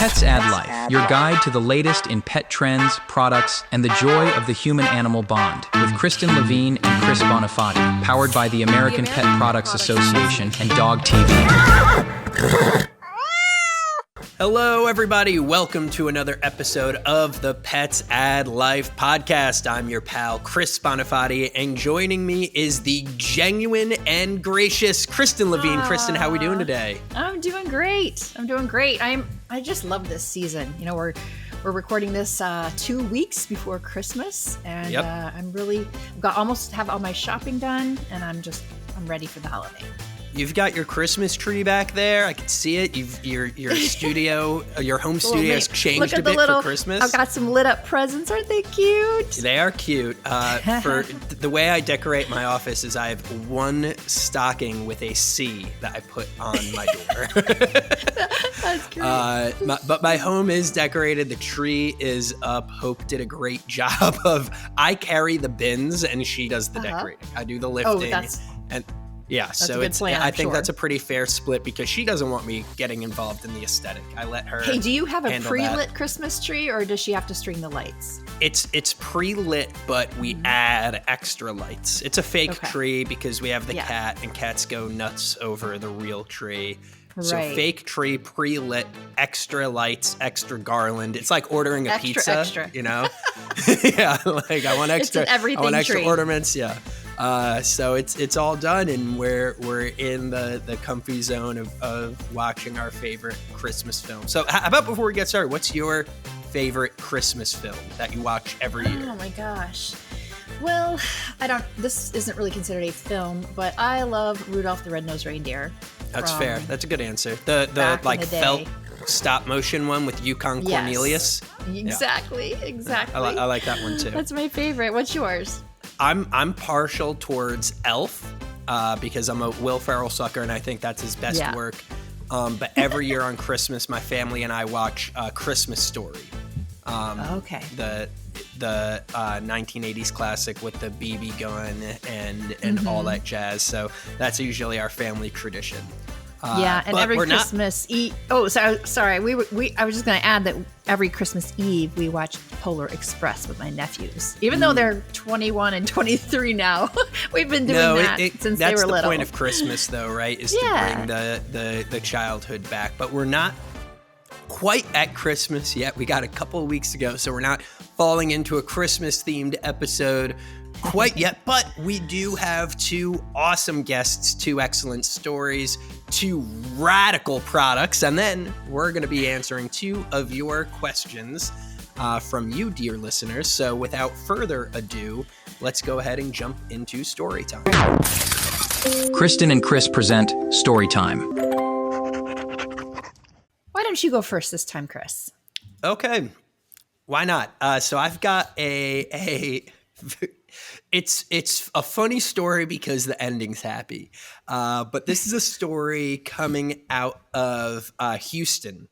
Pets Add Life, your guide to the latest in pet trends, products, and the joy of the human-animal bond, with Kristen Levine and Chris Bonifati, powered by the American Pet Products Association and DOGTV. Hello, everybody. Welcome to another episode of the Pets Add Life podcast. I'm your pal, Chris Bonifati, and joining me is the genuine and gracious Kristen Levine. Kristen, how are we doing today? I'm doing great. I just love this season. You know, we're recording this 2 weeks before Christmas, and almost have all my shopping done, and I'm ready for the holiday. You've got your Christmas tree back there. I can see it. Your studio, your home studio has changed a bit for Christmas. I've got some lit up presents. Aren't they cute? They are cute. For the way I decorate my office is I have one stocking with a C that I put on my door. That's great. But my home is decorated. The tree is up. Hope did a great job I carry the bins and she does the decorating. I do the lifting. Yeah, that's so a good plan, I think sure. That's a pretty fair split because she doesn't want me getting involved in the aesthetic. I let her. Hey, do you have a pre-lit that. Christmas tree, or does she have to string the lights? It's pre-lit, but we add extra lights. It's a fake tree because we have the cat, and cats go nuts over the real tree. Right. So fake tree, pre-lit, extra lights, extra garland. It's like ordering a pizza, extra. You know? Yeah, like I want extra. It's an everything I want extra tree. ornaments. Yeah. So it's all done, and we're in the comfy zone of watching our favorite Christmas film. So how about before we get started, what's your favorite Christmas film that you watch every year? Oh my gosh. Well, this isn't really considered a film, but I love Rudolph the Red-Nosed Reindeer. That's fair. That's a good answer. The like felt stop motion one with Yukon Cornelius. Exactly. I like that one too. That's my favorite. What's yours? I'm partial towards Elf because I'm a Will Ferrell sucker and I think that's his best work. But every year on Christmas, my family and I watch Christmas Story. The 1980s classic with the BB gun and all that jazz. So that's usually our family tradition. And every Christmas Eve. Oh, sorry. I was just going to add that every Christmas Eve we watch Polar Express with my nephews. Even though they're 21 and 23 now, we've been doing that since they were little. That's the point of Christmas, though, right? Is to bring the childhood back. But we're not quite at Christmas yet. We got a couple of weeks to go, so we're not falling into a Christmas-themed episode quite yet, but we do have two awesome guests, two excellent stories, two radical products, and then we're going to be answering two of your questions from you, dear listeners. So without further ado, let's go ahead and jump into story time. Kristen and Chris present Story Time. Why don't you go first this time, Chris? Okay, why not? So I've got It's a funny story because the ending's happy. But this is a story coming out of Houston,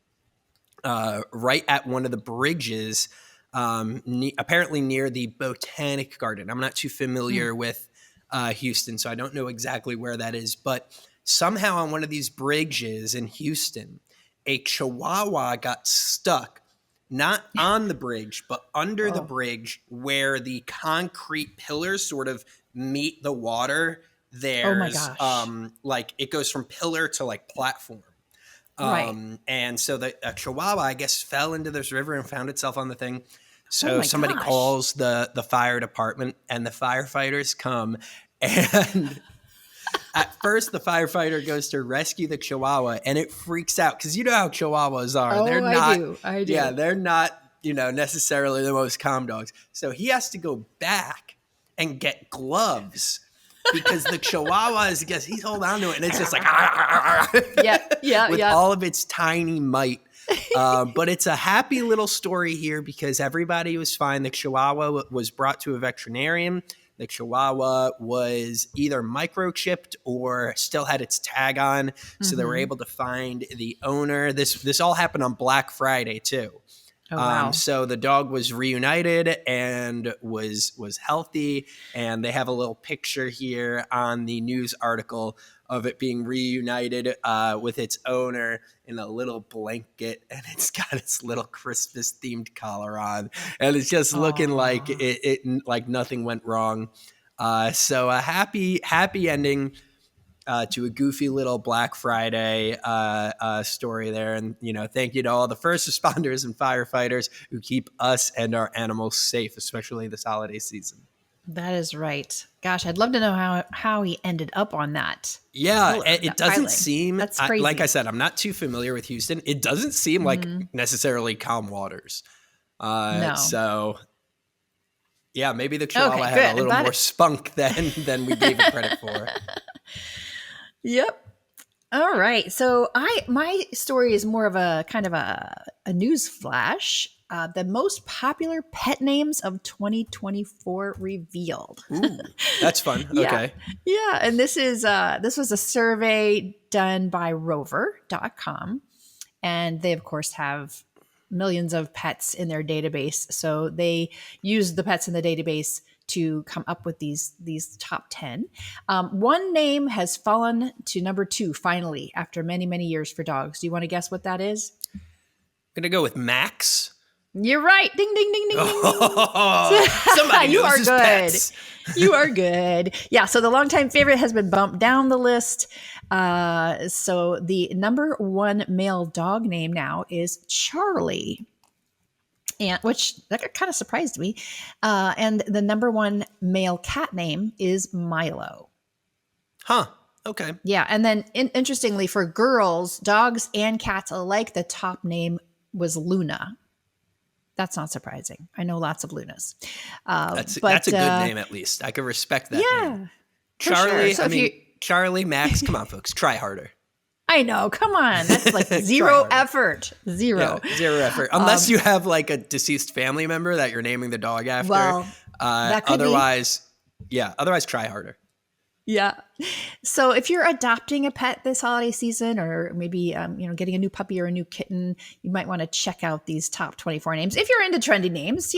right at one of the bridges, apparently near the Botanic Garden. I'm not too familiar with Houston, so I don't know exactly where that is. But somehow on one of these bridges in Houston, a Chihuahua got stuck. Not on the bridge, but under the bridge where the concrete pillars sort of meet the water. There's, oh my gosh. Like it goes from pillar to like platform. Right. And so the Chihuahua, I guess, fell into this river and found itself on the thing. So somebody calls the fire department and the firefighters come and... At first, the firefighter goes to rescue the Chihuahua, and it freaks out because you know how Chihuahuas are. Oh, they're not, I do. Yeah, they're not, necessarily the most calm dogs. So he has to go back and get gloves because the Chihuahua he's holding on to it, and it's just like with all of its tiny might. But it's a happy little story here because everybody was fine. The Chihuahua was brought to a veterinarian. The Chihuahua was either microchipped or still had its tag on, so they were able to find the owner. This all happened on Black Friday too. Oh, wow. So the dog was reunited and was healthy, and they have a little picture here on the news article of it being reunited with its owner in a little blanket, and it's got its little Christmas themed collar on, and it's just looking like it like nothing went wrong. So a happy ending to a goofy little Black Friday story there. And, thank you to all the first responders and firefighters who keep us and our animals safe, especially this holiday season. That is right. Gosh, I'd love to know how he ended up on that. Yeah, it doesn't seem, that's crazy. like I said, I'm not too familiar with Houston. It doesn't seem like necessarily calm waters. No. So, yeah, maybe the Chihuahua had a little more spunk than we gave it credit for. Yep. All right. So my story is more of a kind of a news flash. The most popular pet names of 2024 revealed. Ooh, that's fun. Okay. Yeah. And this was a survey done by rover.com. And they, of course, have millions of pets in their database. So they use the pets in the database to come up with these top 10. One name has fallen to number 2 finally after many, many years for dogs. Do you want to guess what that is? I'm going to go with Max. You're right. Ding, ding, ding, ding, ding. Somebody knows you are his good. pets. You are good. Yeah. So the longtime favorite has been bumped down the list. So the number 1 male dog name now is Charlie. And which that kind of surprised me. And the number 1 male cat name is Milo. Huh. Okay. Yeah. And then interestingly, for girls, dogs and cats alike, the top name was Luna. That's not surprising. I know lots of Lunas. That's a good name, at least. I could respect that name. Charlie, sure. So Charlie, Max, come on, folks. Try harder. I know. Come on. That's like zero effort. Zero. Yeah, zero effort. Unless you have like a deceased family member that you're naming the dog after. Well, that could otherwise, otherwise try harder. Yeah. So if you're adopting a pet this holiday season, or maybe, getting a new puppy or a new kitten, you might want to check out these top 24 names. If you're into trendy names,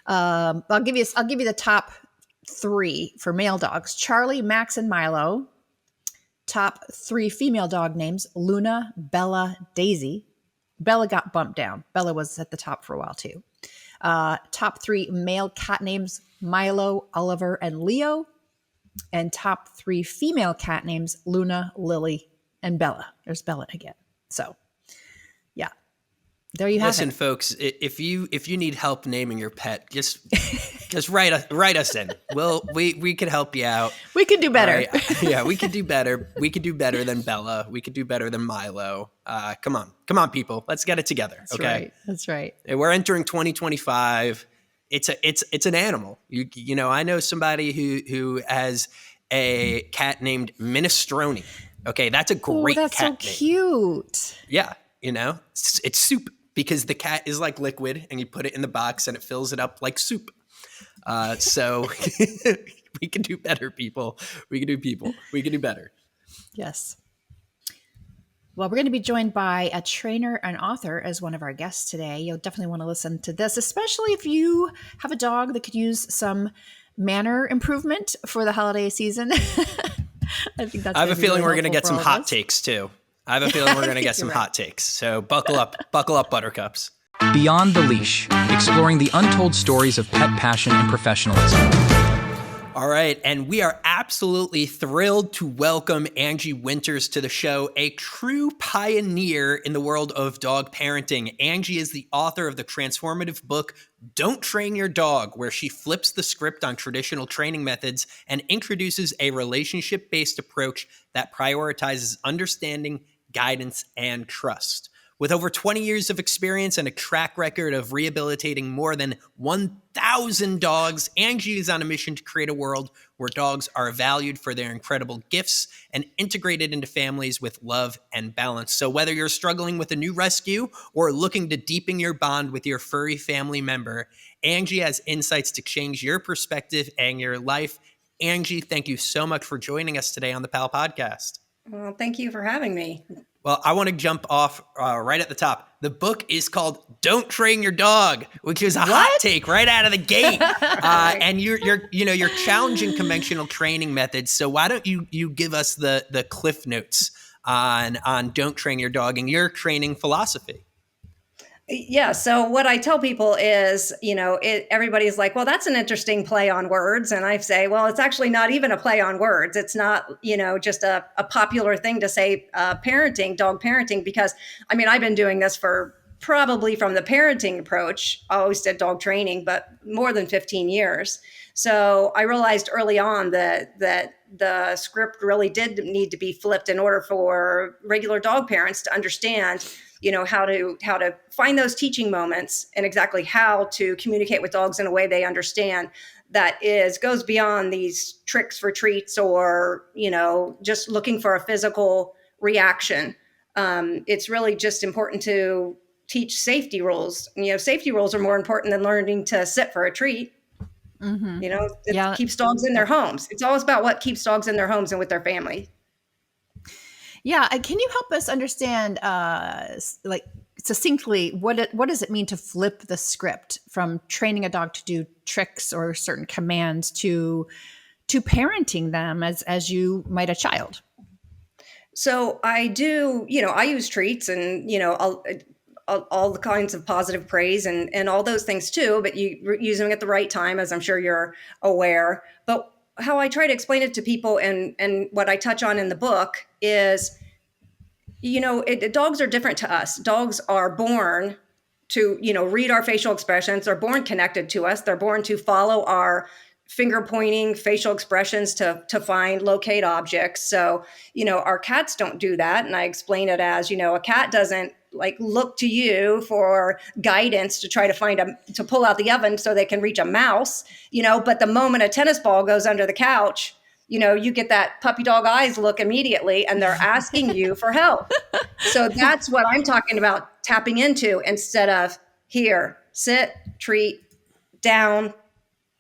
I'll give you the top 3 for male dogs: Charlie, Max, and Milo. Top 3 female dog names: Luna, Bella, Daisy. Bella got bumped down. Bella was at the top for a while too. Top 3 male cat names: Milo, Oliver, and Leo. And top 3 female cat names: Luna, Lily, and Bella. There's Bella again. So, yeah. There you have it. Listen, folks, if you need help naming your pet, just write us in. We can help you out. We can do better. Right? Yeah, we could do better. We could do better than Bella. We could do better than Milo. Come on, people. Let's get it together. That's okay, right. That's right. We're entering 2025. It's an animal. I know somebody who has a cat named Minestrone. Okay, that's a great that's cat so name. Cute. Yeah, it's soup, because the cat is like liquid, and you put it in the box and it fills it up like soup. So we can do better, people. We can do better. Yes. Well, we're going to be joined by a trainer and author as one of our guests today. You'll definitely want to listen to this, especially if you have a dog that could use some manner improvement for the holiday season. I have a feeling we're going to get some hot takes too. I have a feeling we're going to get some hot takes. So buckle up, buttercups. Beyond the Leash, exploring the untold stories of pet passion and professionalism. All right, and we are absolutely thrilled to welcome Angie Winters to the show, a true pioneer in the world of dog parenting. Angie is the author of the transformative book, Don't Train Your Dog, where she flips the script on traditional training methods and introduces a relationship-based approach that prioritizes understanding, guidance, and trust. With over 20 years of experience and a track record of rehabilitating more than 1,000 dogs, Angie is on a mission to create a world where dogs are valued for their incredible gifts and integrated into families with love and balance. So whether you're struggling with a new rescue or looking to deepen your bond with your furry family member, Angie has insights to change your perspective and your life. Angie, thank you so much for joining us today on the PAL Podcast. Well, thank you for having me. Well, I want to jump off right at the top. The book is called "Don't Train Your Dog," which is a hot take right out of the gate. And you're challenging conventional training methods. So why don't you give us the cliff notes on "Don't Train Your Dog" and your training philosophy? Yeah. So what I tell people is, everybody's like, well, that's an interesting play on words. And I say, well, it's actually not even a play on words. It's not, just a popular thing to say, parenting, dog parenting, because I've been doing this for probably from the parenting approach. I always did dog training, but more than 15 years. So I realized early on that the script really did need to be flipped in order for regular dog parents to understand how to find those teaching moments and exactly how to communicate with dogs in a way they understand that goes beyond these tricks for treats or, just looking for a physical reaction. It's really just important to teach safety rules. Safety rules are more important than learning to sit for a treat. Mm-hmm. It keeps dogs in their homes. It's always about what keeps dogs in their homes and with their family. Yeah. Can you help us understand, succinctly, what does it mean to flip the script from training a dog to do tricks or certain commands to parenting them as you might a child? So I do, I use treats and, all the kinds of positive praise and all those things too, but you use them at the right time, as I'm sure you're aware. But how I try to explain it to people and what I touch on in the book is, dogs are different to us. Dogs are born to, read our facial expressions. They're born connected to us. They're born to follow our finger pointing facial expressions to locate objects. So, our cats don't do that. And I explain it as, a cat doesn't look to you for guidance to try to pull out the oven so they can reach a mouse, but the moment a tennis ball goes under the couch, you get that puppy dog eyes look immediately and they're asking you for help. So that's what I'm talking about tapping into instead of here, sit, treat, down.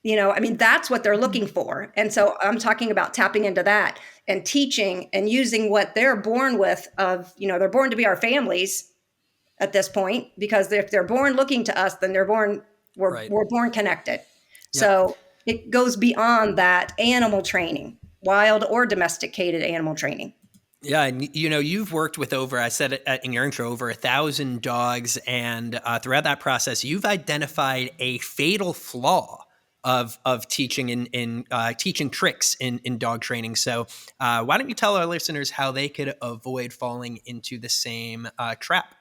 That's what they're looking for. And so I'm talking about tapping into that and teaching and using what they're born with they're born to be our families at this point, because if they're born looking to us, then we're born connected. Yep. So it goes beyond that animal training, wild or domesticated animal training. Yeah. And, you've worked with I said it in your intro, over 1,000 dogs. And throughout that process, you've identified a fatal flaw of teaching in teaching tricks in dog training. So why don't you tell our listeners how they could avoid falling into the same trap?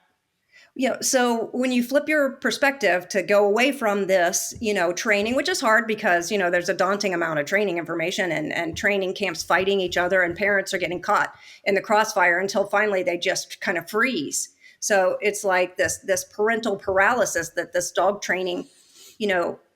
So when you flip your perspective to go away from this, training, which is hard because, there's a daunting amount of training information and training camps fighting each other and parents are getting caught in the crossfire until finally they just kind of freeze. So it's like this parental paralysis that this dog training,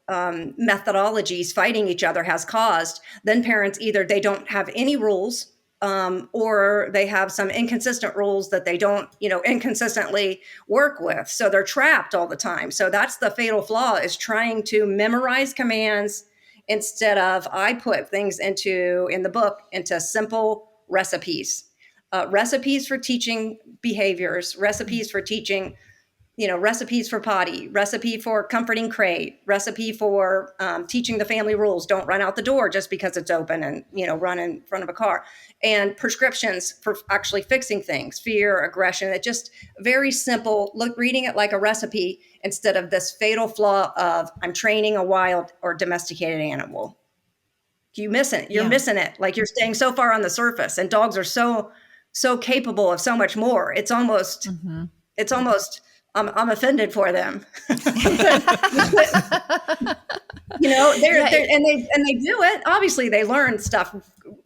methodologies fighting each other has caused. Then parents either they don't have any rules, or they have some inconsistent rules that they don't, inconsistently work with. So they're trapped all the time. So that's the fatal flaw, is trying to memorize commands instead of, I put things in the book into simple recipes, recipes for teaching behaviors, recipes for teaching, recipes for potty, recipe for comforting crate, recipe for teaching the family rules. Don't run out the door just because it's open and, run in front of a car. And prescriptions for actually fixing things, fear, aggression. It's just very simple, reading it like a recipe instead of this fatal flaw of I'm training a wild or domesticated animal. You miss it. You're missing it. Like you're staying so far on the surface, and dogs are so capable of so much more. It's almost, I'm offended for them. They're and they do it. Obviously, they learn stuff,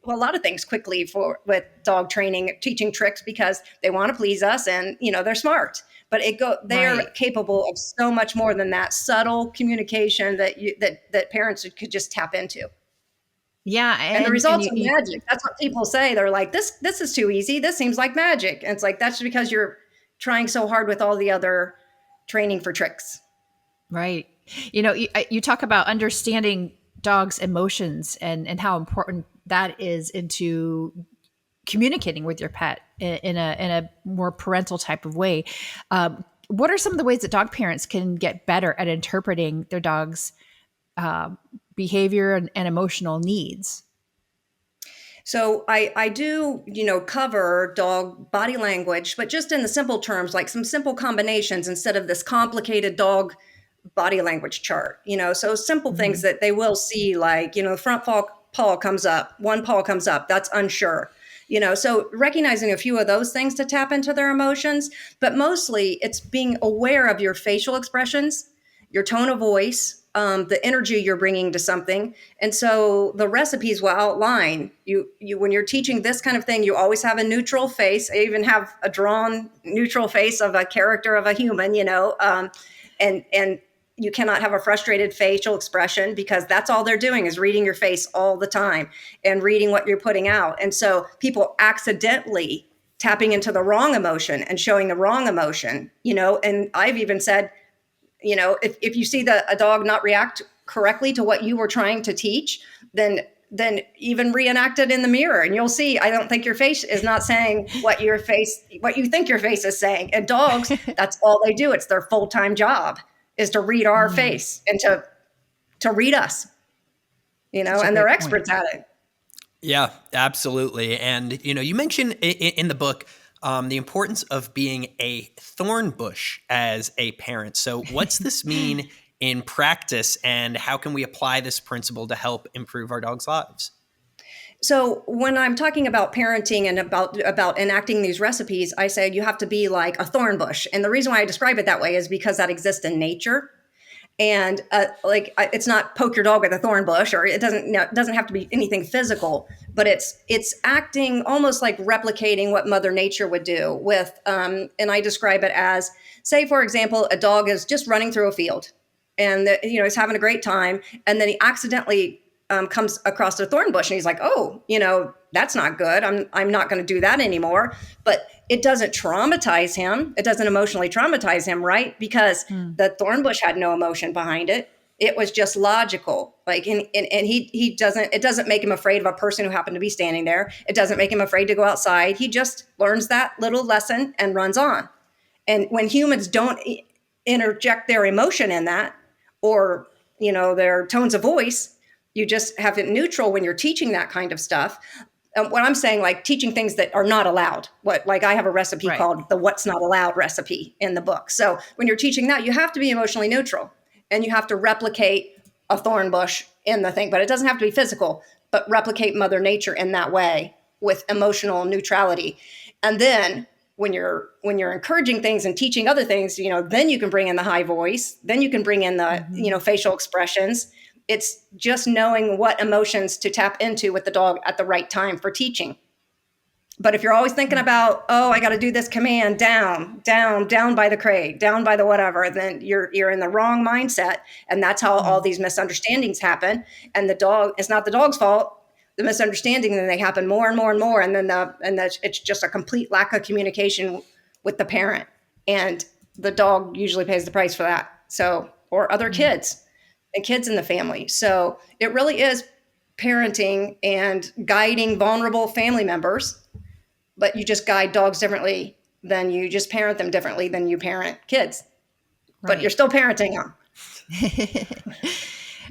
a lot of things quickly with dog training, teaching tricks because they want to please us, and they're smart. But they're capable of so much more than that subtle communication that parents could just tap into. Yeah, and the results are magic. That's what people say. They're like, this is too easy. This seems like magic. And it's like, that's because you're trying so hard with all the other training for tricks. Right. You talk about understanding dogs' emotions and how important that is into communicating with your pet in a more parental type of way. What are some of the ways that dog parents can get better at interpreting their dog's behavior and emotional needs? So I do, cover dog body language, but just in the simple terms, like some simple combinations instead of this complicated dog body language chart, so simple things that they will see, like, the front paw comes up, one paw comes up, that's unsure. So recognizing a few of those things to tap into their emotions, but mostly it's being aware of your facial expressions, your tone of voice, the energy you're bringing to something. And so the recipes will outline you when you're teaching this kind of thing, you always have a neutral face. I even have a drawn neutral face of a character of a human, and you cannot have a frustrated facial expression, because that's all they're doing is reading your face all the time and reading what you're putting out. And so people accidentally tapping into the wrong emotion and showing the wrong emotion, and I've even said, if you see a dog not react correctly to what you were trying to teach, then even reenact it in the mirror, and you'll see, I don't think your face is not saying what you think your face is saying. And dogs, that's all they do. It's their full-time job, is to read our face and to read us, and they're experts at it. Yeah, absolutely. And, you mentioned in the book, the importance of being a thorn bush as a parent. So what's this mean in practice, and how can we apply this principle to help improve our dogs' lives? So when I'm talking about parenting and about enacting these recipes, I say you have to be like a thorn bush. And the reason why I describe it that way is because that exists in nature. And it's not poke your dog with a thorn bush, or it doesn't have to be anything physical, but it's acting almost like replicating what Mother Nature would do with, and I describe it as, say, for example, a dog is just running through a field, and he's having a great time, and then he accidentally comes across a thorn bush, and he's like, oh, that's not good. I'm not going to do that anymore. But it doesn't traumatize him. It doesn't emotionally traumatize him, right? Because the thorn bush had no emotion behind it. It was just logical. Like, and he doesn't, it doesn't make him afraid of a person who happened to be standing there. It doesn't make him afraid to go outside. He just learns that little lesson and runs on. And when humans don't interject their emotion in that, or, their tones of voice, you just have it neutral when you're teaching that kind of stuff. What I'm saying, like teaching things that are not allowed. I have a recipe called the What's Not Allowed recipe in the book. So when you're teaching that, you have to be emotionally neutral, and you have to replicate a thorn bush in the thing, but it doesn't have to be physical, but replicate Mother Nature in that way with emotional neutrality. And then when you're encouraging things and teaching other things, then you can bring in the high voice, then you can bring in the, facial expressions. It's just knowing what emotions to tap into with the dog at the right time for teaching. But if you're always thinking about, oh, I got to do this command, down by the crate, down by the whatever, then you're in the wrong mindset. And that's how all these misunderstandings happen. And it's not the dog's fault. The misunderstanding, then they happen more and more and more. And then it's just a complete lack of communication with the parent. And the dog usually pays the price for that. So, or other kids. And kids in the family. So it really is parenting and guiding vulnerable family members, but you just guide dogs differently than you just parent them differently than you parent kids, but you're still parenting them.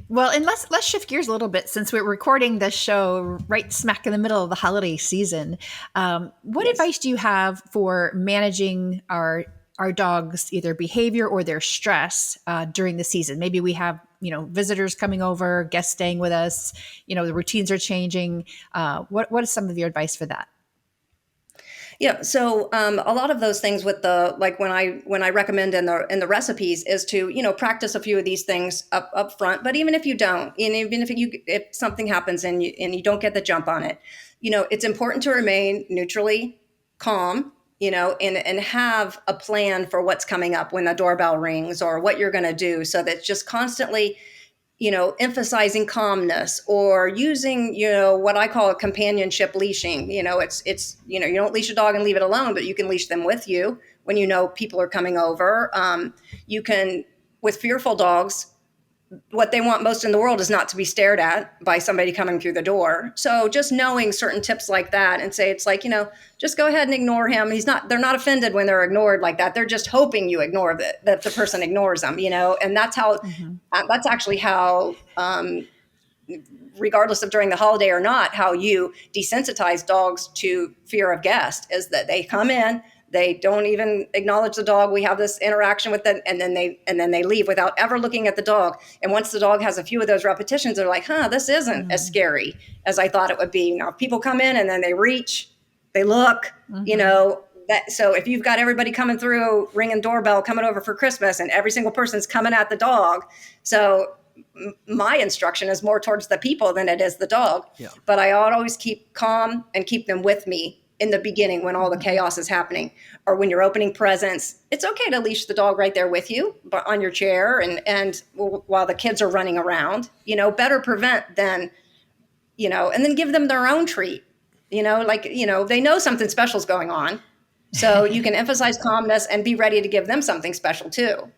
Well, and let's shift gears a little bit, since we're recording this show right smack in the middle of the holiday season. What advice do you have for managing our dogs' either behavior or their stress during the season? Maybe we have visitors coming over, guests staying with us, the routines are changing. What is some of your advice for that? Yeah. So a lot of those things with when I recommend in the recipes is to, practice a few of these things up front. But even if you don't, and even if something happens and you don't get the jump on it, it's important to remain neutrally calm, and have a plan for what's coming up when the doorbell rings or what you're going to do. So that's just constantly, emphasizing calmness, or using, what I call a companionship leashing. It's you don't leash a dog and leave it alone, but you can leash them with you when people are coming over. You can, with fearful dogs, what they want most in the world is not to be stared at by somebody coming through the door. So just knowing certain tips like that and say, it's like, just go ahead and ignore him. They're not offended when they're ignored like that. They're just hoping you ignore that the person ignores them, and that's how, that's actually how, regardless of during the holiday or not, how you desensitize dogs to fear of guests is that they come in, they don't even acknowledge the dog. We have this interaction with them, and then they leave without ever looking at the dog. And once the dog has a few of those repetitions, they're like, this isn't as scary as I thought it would be. Now, if people come in and then they reach, they look, so if you've got everybody coming through, ringing doorbell, coming over for Christmas, and every single person's coming at the dog. So my instruction is more towards the people than it is the dog. Yeah. But I always keep calm and keep them with me in the beginning when all the chaos is happening, or when you're opening presents. It's okay to leash the dog right there with you, but on your chair, and while the kids are running around. Better prevent than, and then give them their own treat. They know something special is going on, so you can emphasize calmness and be ready to give them something special too.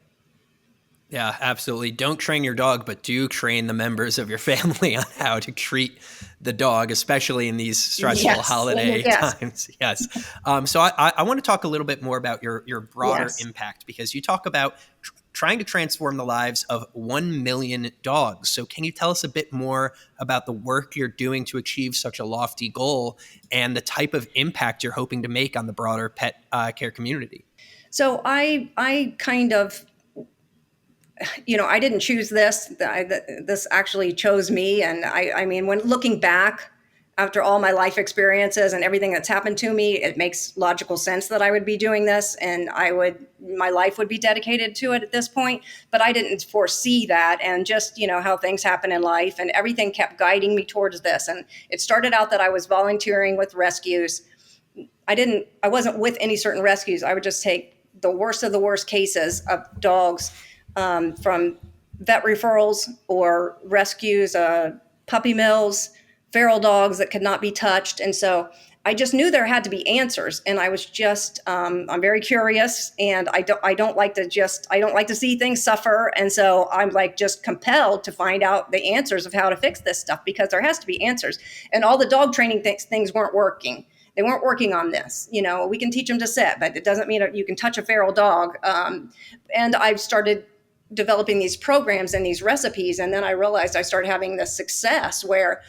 Yeah, absolutely. Don't train your dog, but do train the members of your family on how to treat the dog, especially in these stressful holiday times. Yes. So I want to talk a little bit more about your broader impact, because you talk about trying to transform the lives of 1 million dogs. So can you tell us a bit more about the work you're doing to achieve such a lofty goal and the type of impact you're hoping to make on the broader pet care community? So I kind of, I didn't choose this. This actually chose me. And I mean, when looking back after all my life experiences and everything that's happened to me, it makes logical sense that I would be doing this, and my life would be dedicated to it at this point. But I didn't foresee that, and just, how things happen in life, and everything kept guiding me towards this. And it started out that I was volunteering with rescues. I wasn't with any certain rescues. I would just take the worst of the worst cases of dogs, from vet referrals or rescues, puppy mills, feral dogs that could not be touched. And so I just knew there had to be answers. And I was just, I'm very curious, and I don't like to see things suffer. And so I'm like just compelled to find out the answers of how to fix this stuff, because there has to be answers. And all the dog training things weren't working. They weren't working on this. We can teach them to sit, but it doesn't mean that you can touch a feral dog. And I've started developing these programs and these recipes. And then I realized I started having this success where,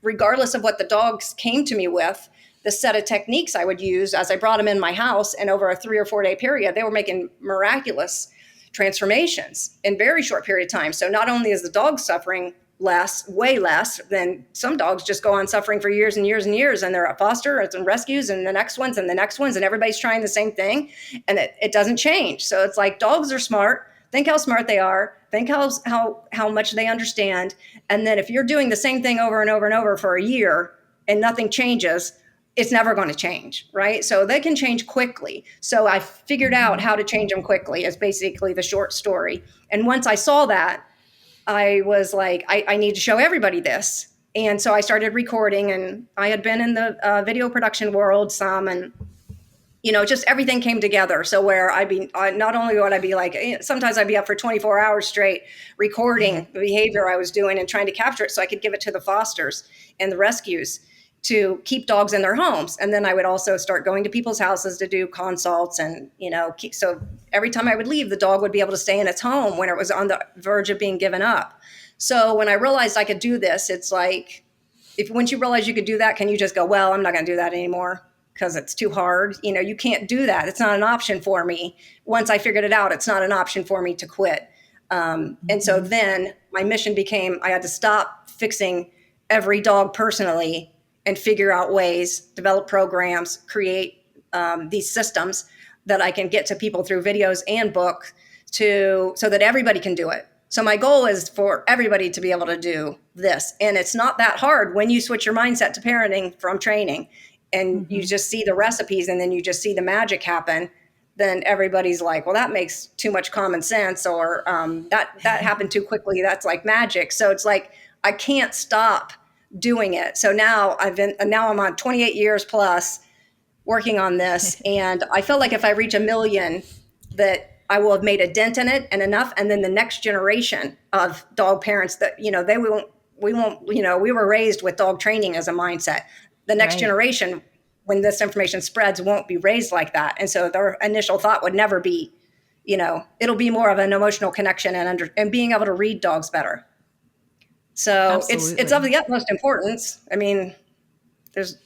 regardless of what the dogs came to me with, the set of techniques I would use as I brought them in my house, and over a 3 or 4 day period, they were making miraculous transformations in very short period of time. So not only is the dog suffering less, way less than some dogs just go on suffering for years and years and years, and they're at foster and rescues and the next ones and the next ones, and everybody's trying the same thing, and it doesn't change. So it's like, dogs are smart. Think how smart they are. Think how much they understand. And then if you're doing the same thing over and over and over for a year and nothing changes, it's never going to change, right? So they can change quickly. So I figured out how to change them quickly is basically the short story. And once I saw that, I was like, I need to show everybody this. And so I started recording, and I had been in the video production world some, and just everything came together. So where not only would I be like, sometimes I'd be up for 24 hours straight recording the behavior I was doing and trying to capture it so I could give it to the fosters and the rescues to keep dogs in their homes. And then I would also start going to people's houses to do consults, and, so every time I would leave, the dog would be able to stay in its home when it was on the verge of being given up. So when I realized I could do this, it's like, once you realize you could do that, can you just go, well, I'm not going to do that anymore because it's too hard? You can't do that. It's not an option for me. Once I figured it out, it's not an option for me to quit. And so then my mission became, I had to stop fixing every dog personally and figure out ways, develop programs, create these systems that I can get to people through videos and books so that everybody can do it. So my goal is for everybody to be able to do this. And it's not that hard when you switch your mindset to parenting from training, and you just see the recipes, and then you just see the magic happen. Then everybody's like, well, that makes too much common sense, or that happened too quickly. That's like magic. So it's like, I can't stop doing it. So now I'm on 28 years plus working on this. And I feel like if I reach 1 million, that I will have made a dent in it and enough. And then the next generation of dog parents that, we were raised with dog training as a mindset. The next generation, when this information spreads, won't be raised like that. And so their initial thought would never be, it'll be more of an emotional connection and being able to read dogs better. So it's of the utmost importance. I mean, it's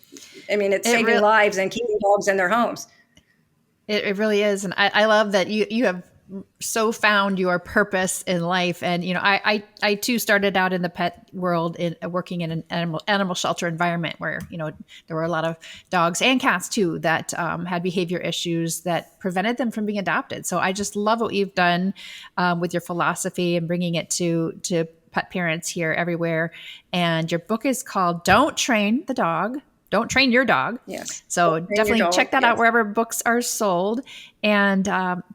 saving lives and keeping dogs in their homes. It really is. And I love that you have so found your purpose in life. And, I too started out in the pet world working in an animal shelter environment where, there were a lot of dogs and cats too that had behavior issues that prevented them from being adopted. So I just love what you've done with your philosophy and bringing it to pet parents here everywhere. And your book is called Don't Train the Dog. Don't Train Your Dog. Yes. So definitely check that out wherever books are sold. And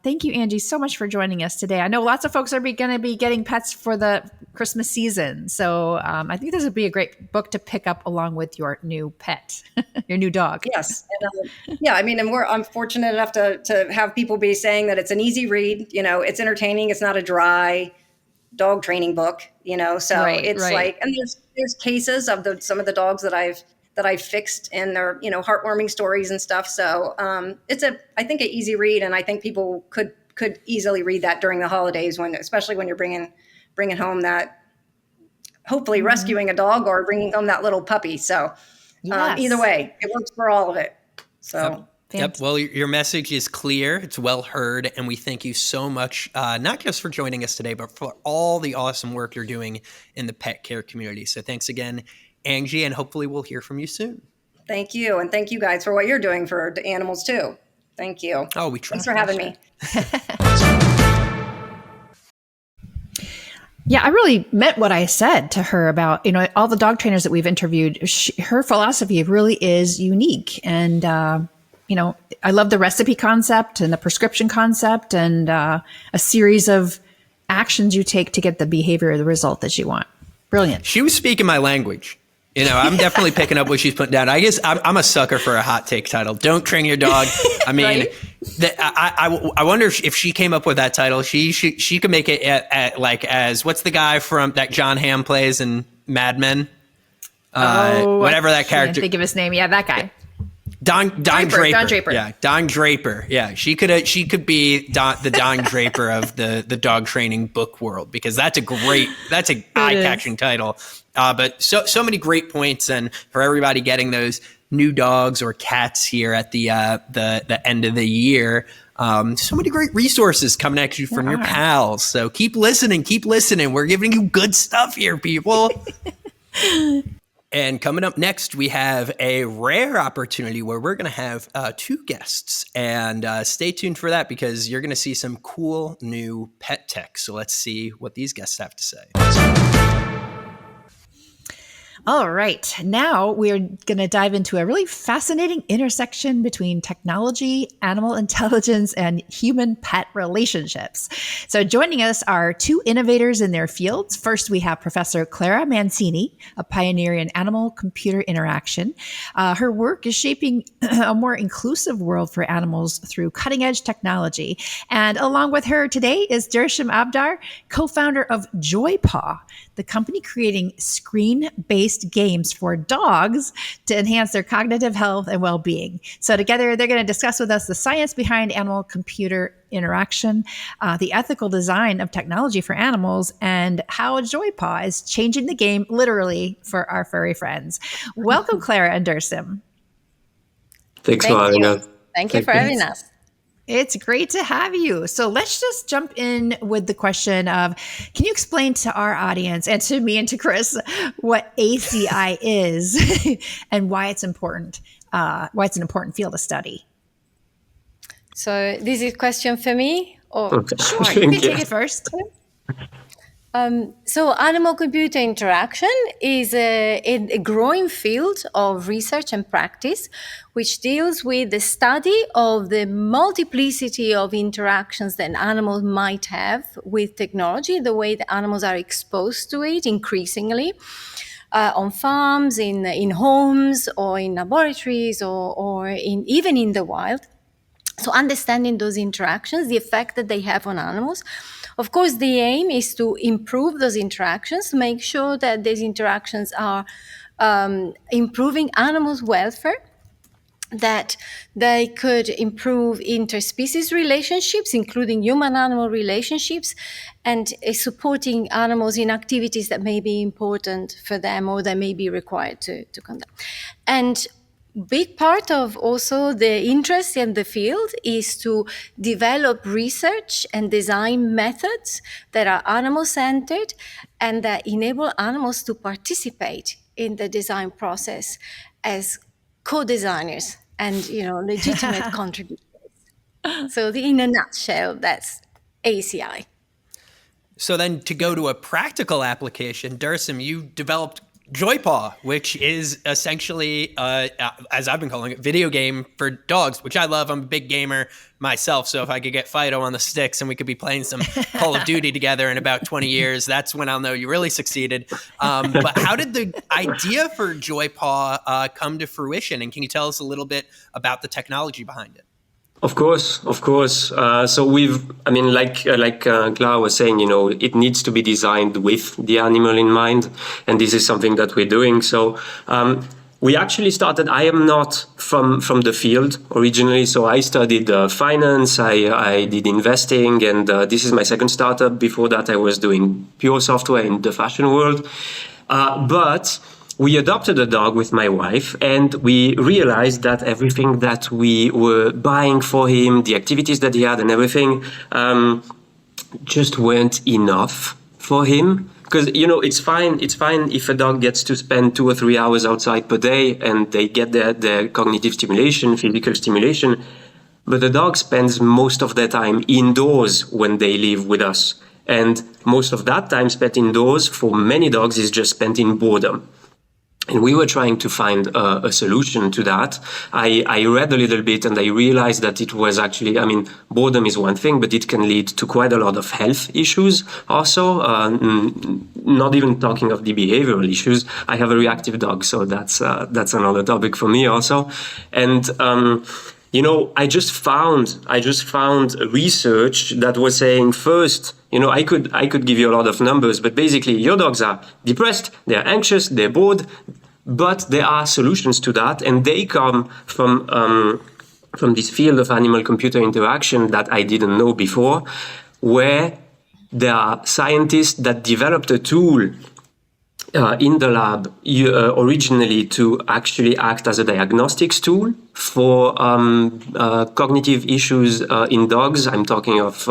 thank you, Angie, so much for joining us today. I know lots of folks are going to be getting pets for the Christmas season. So I think this would be a great book to pick up along with your new pet, your new dog. Yes. And, I'm fortunate enough to have people be saying that it's an easy read. It's entertaining. It's not a dry dog training book, so like, and there's cases of some of the dogs that I've fixed, and they're, heartwarming stories and stuff. So it's I think an easy read, and I think people could easily read that during the holidays, especially when you're bringing home that, hopefully rescuing a dog or bringing home that little puppy. So either way, it works for all of it. So. Yep. Well, your message is clear. It's well heard. And we thank you so much, not just for joining us today, but for all the awesome work you're doing in the pet care community. So thanks again, Angie, and hopefully we'll hear from you soon. Thank you. And thank you guys for what you're doing for the animals too. Thank you. Oh, we try. Thanks for having me. Yeah, I really meant what I said to her about, all the dog trainers that we've interviewed. Her philosophy really is unique. And, I love the recipe concept and the prescription concept and a series of actions you take to get the behavior or the result that you want. Brilliant. She was speaking my language. I'm definitely picking up what she's putting down. I guess I'm a sucker for a hot take title. Don't train your dog. I mean, I wonder if she came up with that title. She could make it as what's the guy from that John Hamm plays in Mad Men? Whatever that character. I can't think of his name. Yeah, that guy. Don Draper. Don Draper. Yeah, Don Draper. Yeah, she could be the Don Draper of the dog training book world, because that's an eye-catching title. But so many great points, and for everybody getting those new dogs or cats here at the end of the year. So many great resources coming at you from your pals. So keep listening. We're giving you good stuff here, people. And coming up next, we have a rare opportunity where we're going to have two guests. And stay tuned for that, because you're going to see some cool new pet tech. So let's see what these guests have to say. All right. Now we're going to dive into a really fascinating intersection between technology, animal intelligence, and human-pet relationships. So joining us are two innovators in their fields. First, we have Professor Clara Mancini, a pioneer in animal-computer interaction. Her work is shaping a more inclusive world for animals through cutting-edge technology. And along with her today is Dersham Abdar, co-founder of JoyPaw, the company creating screen-based games for dogs to enhance their cognitive health and well-being. So together, they're going to discuss with us the science behind animal-computer interaction, the ethical design of technology for animals, and how JoyPaw is changing the game literally for our furry friends. Welcome, Clara and Dersham. Thanks for having us. Thank you for having us. It's great to have you. So let's just jump in with the question of, can you explain to our audience and to me and to Chris what ACI is and why it's important, why it's an important field of study? So this is a question for me? Or Okay. Sure, you can take it first. So animal-computer interaction is a growing field of research and practice, which deals with the study of the multiplicity of interactions that animals might have with technology, the way that animals are exposed to it increasingly on farms, in homes, or in laboratories, or even in the wild. So understanding those interactions, the effect that they have on animals. Of course, the aim is to improve those interactions, make sure that these interactions are improving animals' welfare, that they could improve interspecies relationships, including human-animal relationships, and supporting animals in activities that may be important for them or that may be required to conduct. And big part of also the interest in the field is to develop research and design methods that are animal-centered and that enable animals to participate in the design process as co-designers and legitimate contributors. So in a nutshell, that's ACI. So then to go to a practical application, Dersim, you developed Joypaw, which is essentially, as I've been calling it, video game for dogs, which I love. I'm a big gamer myself, so if I could get Fido on the sticks and we could be playing some Call of Duty together in about 20 years, that's when I'll know you really succeeded. But how did the idea for Joypaw come to fruition? And can you tell us a little bit about the technology behind it? Of course. So like Clara was saying, it needs to be designed with the animal in mind, and this is something that we're doing. So we actually started. I am not from the field originally, so I studied finance. I did investing, and this is my second startup. Before that, I was doing pure software in the fashion world, but we adopted a dog with my wife, and we realized that everything that we were buying for him, the activities that he had and everything, just weren't enough for him. Because, it's fine if a dog gets to spend 2 or 3 hours outside per day and they get their cognitive stimulation, physical stimulation, but the dog spends most of their time indoors when they live with us. And most of that time spent indoors for many dogs is just spent in boredom. And we were trying to find a solution to that. I read a little bit and I realized that it was actually, boredom is one thing, but it can lead to quite a lot of health issues also, not even talking of the behavioral issues. I have a reactive dog, so that's another topic for me also. And, I just found research that was saying first, I could give you a lot of numbers, but basically your dogs are depressed, they're anxious, they're bored, but there are solutions to that, and they come from this field of animal-computer interaction that I didn't know before, where there are scientists that developed a tool in the lab originally to actually act as a diagnostics tool for cognitive issues in dogs. I'm talking of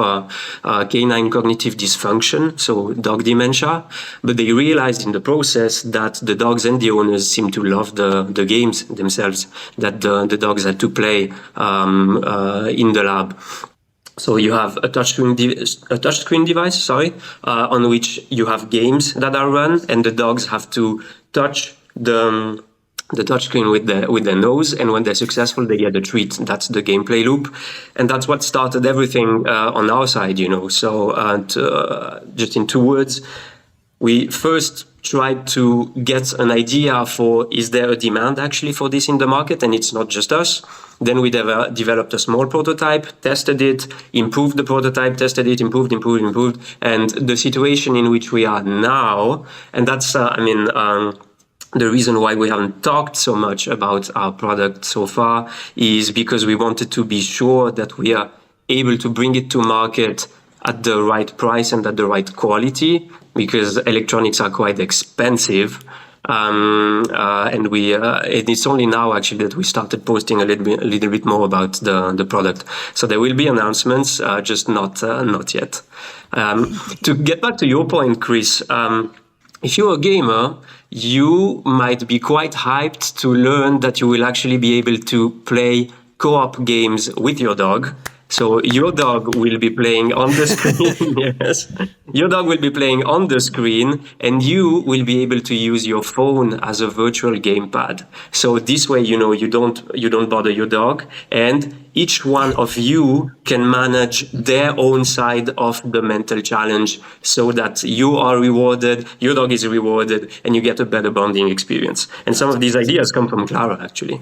canine cognitive dysfunction, so dog dementia. But they realized in the process that the dogs and the owners seem to love the games themselves that the dogs had to play in the lab. So you have a touchscreen device, on which you have games that are run, and the dogs have to touch the touchscreen with their nose, and when they're successful, they get a treat. That's the gameplay loop, and that's what started everything on our side, So just in 2 words, we first tried to get an idea for, is there a demand actually for this in the market? And it's not just us. Then we developed a small prototype, tested it, improved the prototype, tested it, improved. And the situation in which we are now, and that's, the reason why we haven't talked so much about our product so far is because we wanted to be sure that we are able to bring it to market at the right price and at the right quality, because electronics are quite expensive. And it's only now actually that we started posting a little bit more about the product. So there will be announcements, just not yet. To get back to your point, Chris, if you're a gamer, you might be quite hyped to learn that you will actually be able to play co-op games with your dog. So your dog will be playing on the screen. Yes, your dog will be playing on the screen, and you will be able to use your phone as a virtual gamepad. So this way, you don't bother your dog, and each one of you can manage their own side of the mental challenge so that you are rewarded, your dog is rewarded, and you get a better bonding experience. And some of these ideas come from Clara, actually.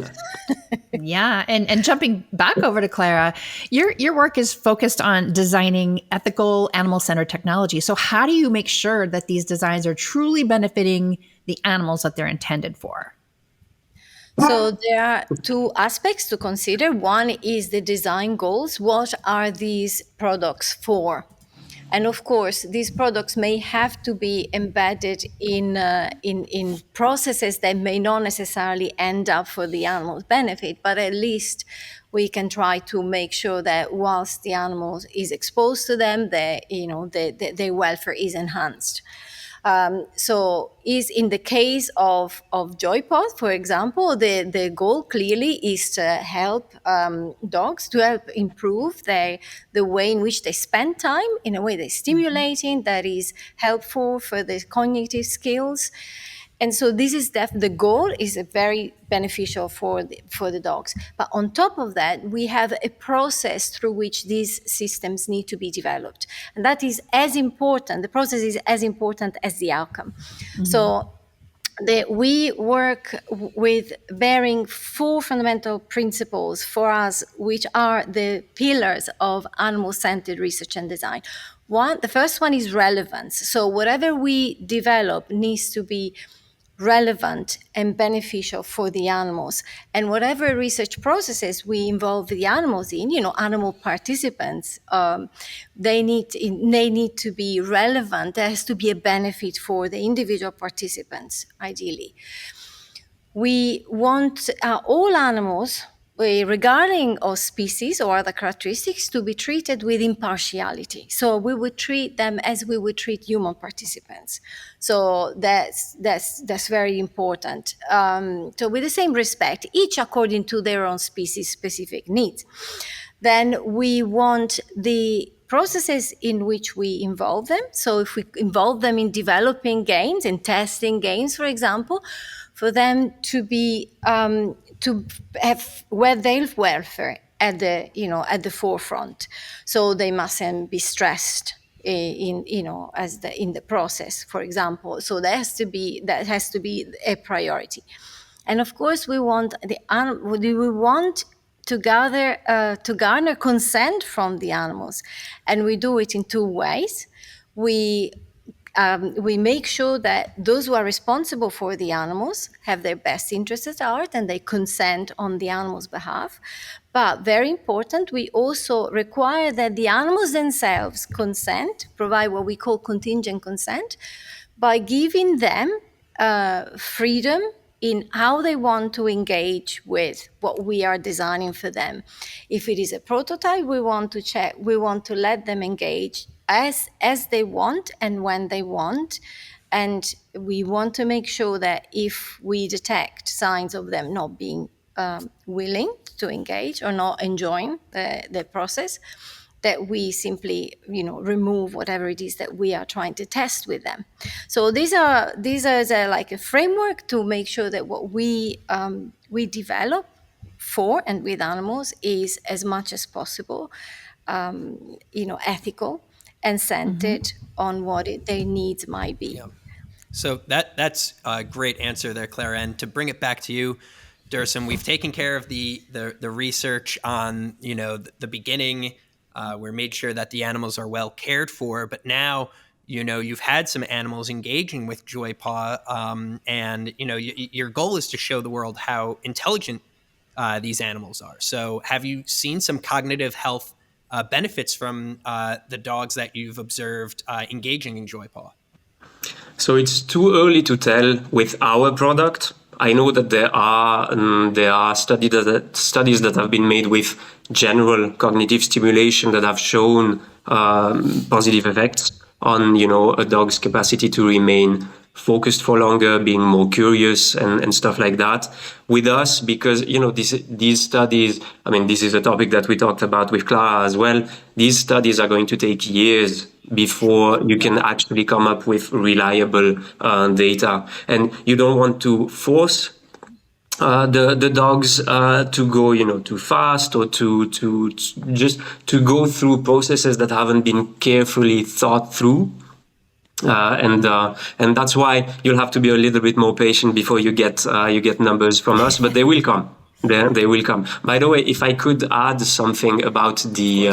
Yeah. And jumping back over to Clara, your work is focused on designing ethical animal-centered technology. So how do you make sure that these designs are truly benefiting the animals that they're intended for? So there are two aspects to consider. One is the design goals. What are these products for? And of course, these products may have to be embedded in processes that may not necessarily end up for the animal's benefit, but at least we can try to make sure that whilst the animal is exposed to them, their welfare is enhanced. So is in the case of JoyPod, for example, the goal clearly is to help dogs, to help improve the way in which they spend time in a way that's stimulating, that is helpful for the cognitive skills. And so this is the goal is very beneficial for the dogs. But on top of that, we have a process through which these systems need to be developed. And that is as important, the process is as important as the outcome. Mm-hmm. So we work with bearing 4 fundamental principles for us, which are the pillars of animal-centered research and design. The first one is relevance. So whatever we develop needs to be relevant and beneficial for the animals. And whatever research processes we involve the animals in, animal participants, they need to be relevant. There has to be a benefit for the individual participants, ideally. We want all animals, regarding of species or other characteristics, to be treated with impartiality. So we would treat them as we would treat human participants. So that's very important. So with the same respect, each according to their own species-specific needs. Then we want the processes in which we involve them. So if we involve them in developing games and testing games, for example, for them to be to have their welfare at the forefront. So they mustn't be stressed in the process, for example. So that has to be a priority. And of course, we want to garner consent from the animals, and we do it in 2 ways. We make sure that those who are responsible for the animals have their best interests at heart and they consent on the animals' behalf. But very important, we also require that the animals themselves consent, provide what we call contingent consent, by giving them freedom in how they want to engage with what we are designing for them. If it is a prototype, we want to let them engage as they want and when they want. And we want to make sure that if we detect signs of them not being willing to engage or not enjoying the process, that we simply, remove whatever it is that we are trying to test with them. So these are like a framework to make sure that what we develop for and with animals is as much as possible, ethical and centered on what their needs might be. Yeah. So that's a great answer there, Clara. And to bring it back to you, Dirsim, we've taken care of the research on the beginning. We're made sure that the animals are well cared for, but now you've had some animals engaging with JoyPod, and your goal is to show the world how intelligent these animals are. So have you seen some cognitive health benefits from the dogs that you've observed engaging in JoyPod? So it's too early to tell with our product. I know that there are studies that have been made with general cognitive stimulation that have shown positive effects on a dog's capacity to remain focused for longer, being more curious and stuff like that. With us, because these studies, this is a topic that we talked about with Clara as well. These studies are going to take years before you can actually come up with reliable data, and you don't want to force the dogs to go, too fast, or to just to go through processes that haven't been carefully thought through. And that's why you'll have to be a little bit more patient before you get numbers from us, but they will come. They will come. By the way, if I could add something about the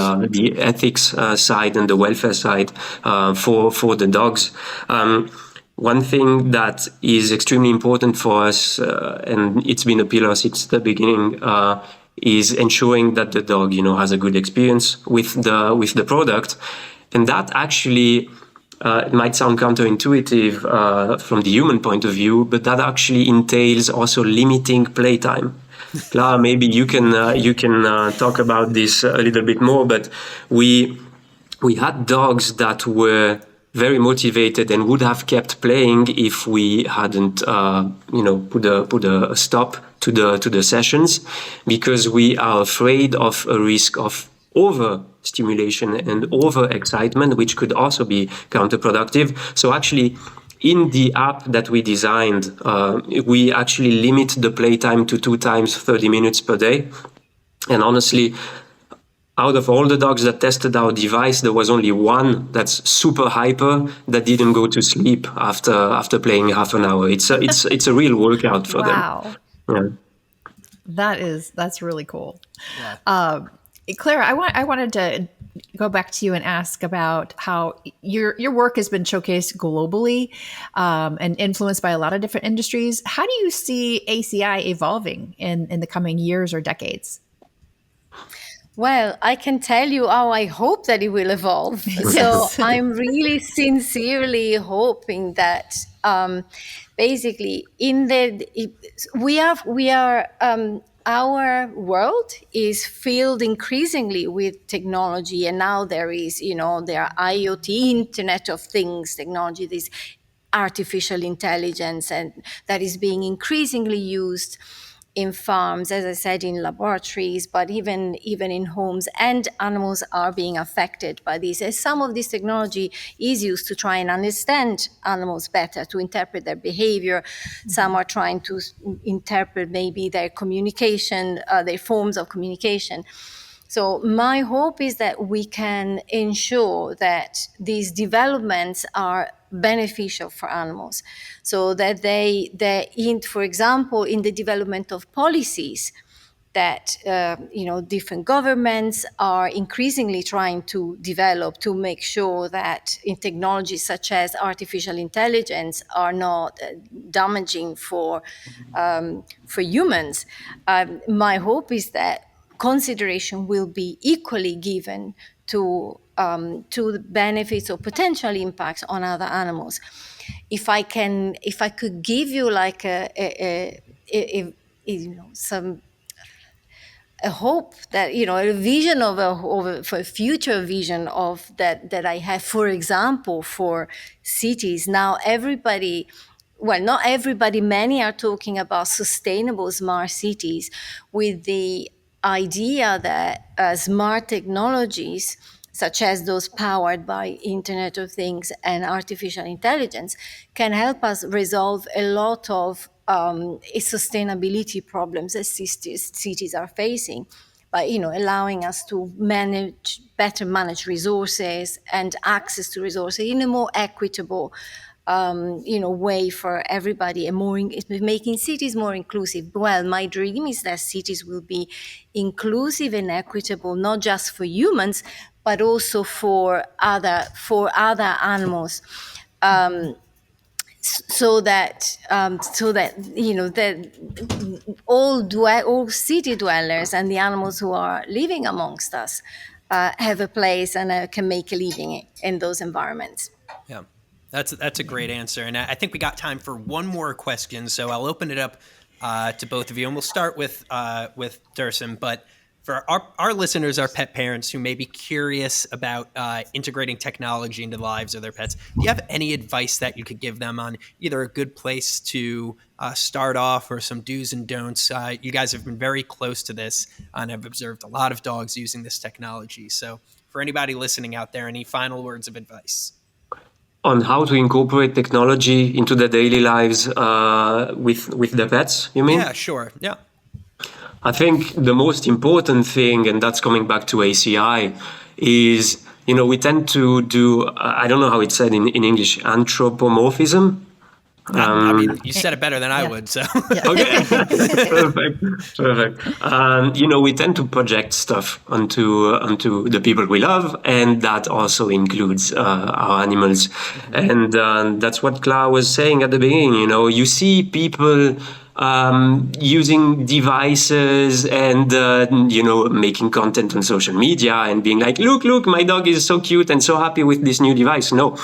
ethics side and the welfare side for the dogs. One thing that is extremely important for us, and it's been a pillar since the beginning, is ensuring that the dog, has a good experience with the product, and that actually it might sound counterintuitive from the human point of view, but that actually entails also limiting playtime. Clara, maybe you can talk about this a little bit more, but we had dogs that were very motivated and would have kept playing if we hadn't, put a stop to the sessions, because we are afraid of a risk of overstimulation and over-excitement, which could also be counterproductive. So actually, in the app that we designed, we actually limit the playtime to 2 times 30 minutes per day. And honestly, out of all the dogs that tested our device, there was only one that's super hyper that didn't go to sleep after playing half an hour. It's a real workout for them. Wow. Yeah. That's really cool. Yeah. Clara, I wanted to go back to you and ask about how your work has been showcased globally and influenced by a lot of different industries. How do you see ACI evolving in the coming years or decades? Well, I can tell you how I hope that it will evolve. So I'm really sincerely hoping that basically our world is filled increasingly with technology, and now there are IoT, Internet of Things technology, this artificial intelligence, and that is being increasingly used in farms, as I said, in laboratories, but even in homes, and animals are being affected by this. As some of this technology is used to try and understand animals better, to interpret their behavior. Mm-hmm. Some are trying to interpret maybe their communication, their forms of communication. So my hope is that we can ensure that these developments are beneficial for animals, so that for example, in the development of policies, that different governments are increasingly trying to develop to make sure that in technologies such as artificial intelligence are not damaging for humans. My hope is that consideration will be equally given to the benefits or potential impacts on other animals. If I could give you like a hope that a vision for a future vision of that I have, for example, for cities. Now not everybody, many are talking about sustainable smart cities, with the idea that smart technologies, such as those powered by Internet of Things and artificial intelligence, can help us resolve a lot of sustainability problems that cities are facing, by allowing us to better manage resources and access to resources in a more equitable way for everybody, and making cities more inclusive. Well, my dream is that cities will be inclusive and equitable, not just for humans, but also for other animals. So that all city dwellers and the animals who are living amongst us have a place and can make a living in those environments. Yeah, that's a great answer, and I think we got time for one more question. So I'll open it up to both of you, and we'll start with Dirsim. But for our listeners, our pet parents who may be curious about integrating technology into the lives of their pets, do you have any advice that you could give them on either a good place to start off or some do's and don'ts? You guys have been very close to this and have observed a lot of dogs using this technology. So for anybody listening out there, any final words of advice? on how to incorporate technology into their daily lives with their pets, you mean? Yeah, sure. Yeah. I think the most important thing, and that's coming back to ACI, is, we tend to do, I don't know how it's said in English, anthropomorphism. I mean, you said it better than I would, so. Okay, perfect. We tend to project stuff onto the people we love, and that also includes our animals. And that's what Clara was saying at the beginning. You see people using devices and making content on social media and being like, look, my dog is so cute and so happy with this new device. No,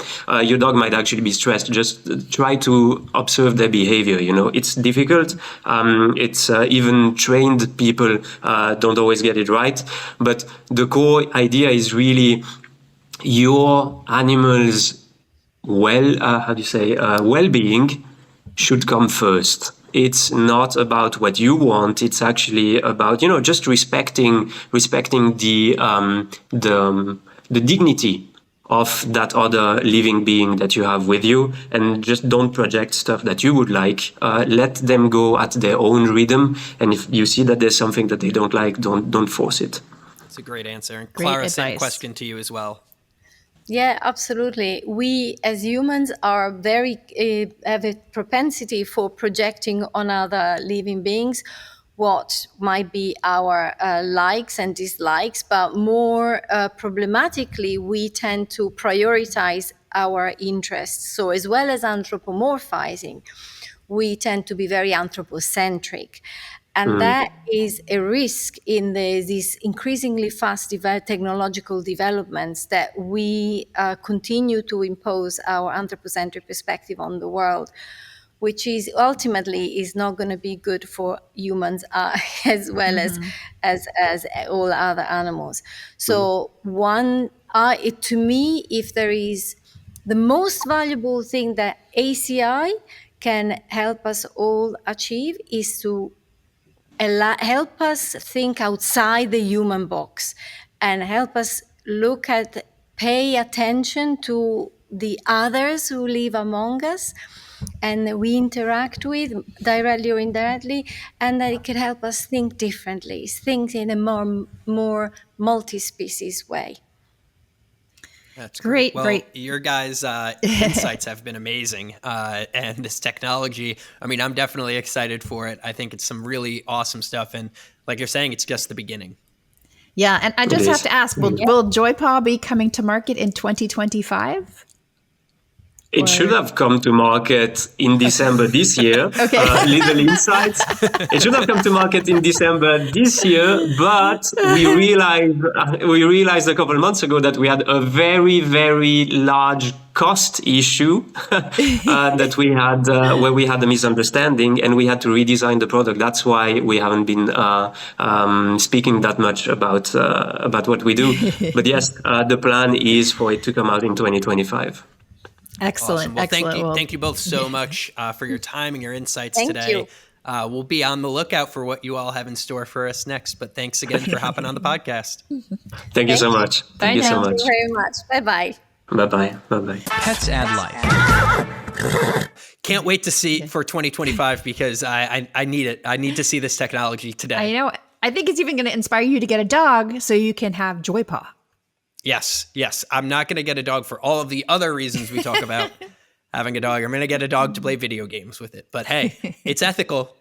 your dog might actually be stressed. Just try to observe their behavior. It's difficult. It's even trained people don't always get it right. But the core idea is really your animal's well-being should come first. It's not about what you want. It's actually about, just respecting the dignity of that other living being that you have with you, and just don't project stuff that you would like. Let them go at their own rhythm. And if you see that there's something that they don't like, don't force it. That's a great answer. And Clara, same question to you as well. Yeah, absolutely. We as humans are have a propensity for projecting on other living beings what might be our likes and dislikes, but more problematically, we tend to prioritize our interests. So as well as anthropomorphizing, we tend to be very anthropocentric. And that is a risk in these increasingly fast technological developments that we continue to impose our anthropocentric perspective on the world, which is ultimately is not going to be good for humans as well as all other animals. So to me, if there is the most valuable thing that ACI can help us all achieve is to help us think outside the human box and help us pay attention to the others who live among us and we interact with directly or indirectly, and that it can help us think differently, think in a more multi-species way. That's great. Well, great. Your guys' insights have been amazing. And this technology, I'm definitely excited for it. I think it's some really awesome stuff. And like you're saying, it's just the beginning. Yeah. And I just have to ask, will JoyPaw be coming to market in 2025? It should have come to market in December this year. Okay. Little insights. It should have come to market in December this year, but we realized a couple of months ago that we had a very, very large cost issue that we had where we had a misunderstanding and we had to redesign the product. That's why we haven't been speaking that much about what we do. But yes, the plan is for it to come out in 2025. Excellent. Awesome. Well, excellent. thank you both so much for your time and your insights today. Thank you. We'll be on the lookout for what you all have in store for us next. But thanks again for hopping on the podcast. Thank you so much. Thank you so much. Thank you very much. Bye-bye. Bye-bye. Bye-bye. Pets add life. Can't wait to see for 2025 because I need it. I need to see this technology today. I know. I think it's even going to inspire you to get a dog so you can have JoyPaw. Yes. I'm not going to get a dog for all of the other reasons we talk about having a dog. I'm going to get a dog to play video games with it. But hey, it's ethical.